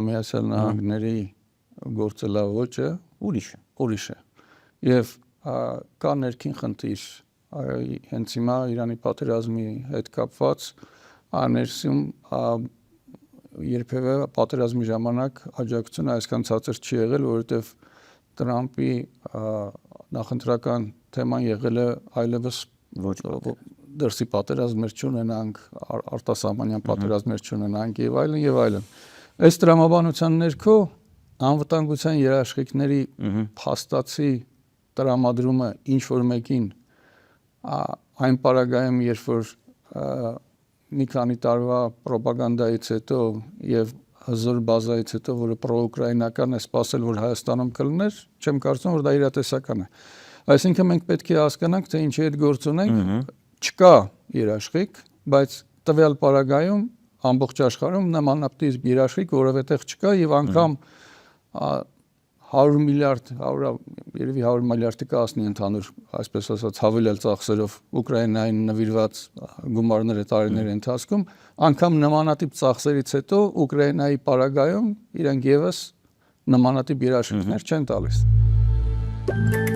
Միացյալ Նահանգների գործելավոճը ուրիշ է։ Եվ կա ներքին խնդիր, հենց հիմա Իրանի պատերազմի հետ կապված ներսում երբևէ պատերազմի ժամանակ աջակցությունը այսքան ցածր չի եղել, որովհետև Տրամպի նախընտրական թեման եղել է այլևս դրսի պատերազմներ չունենանք, արտասահմանյան պատերազմներ չունենանք եւ այլն եւ այլն։ Այս տրամաբանության ներքո անվտանգության երաշխիքների փաստացի տրամադրումը ինչ որ մեկին այն պարագայում, երբ որ մի քանի տարվա ռոպագանդայից հետո եւ հզոր բազայից հետո, որը պրոուկրաինական է, սպասել, որ Հայաստանում կլներ, չեմ կարծում, որ դա իրատեսական է։ Այսինքն մենք պետք է հասկանանք, թե ինչի հետ գործ ունենք, չկա երաշխիք, բայց տվյալ պարագայում ամբողջ աշխարհում նմանատիպ երաշխիք որևէտեղ չկա եւ անգամ 100 միլիարդ, երևի 100 միլիարդի կասնի ընդհանուր, այսպես ասած, հավելյալ ծախսերով Ուկրաինային նվիրված գումարները տարիների ընթացքում, անգամ նմանատիպ ծախսերից հետո Ուկրաինայի պարագայում իրենք եւս նմանատիպ երաշխիքներ չեն տալիս։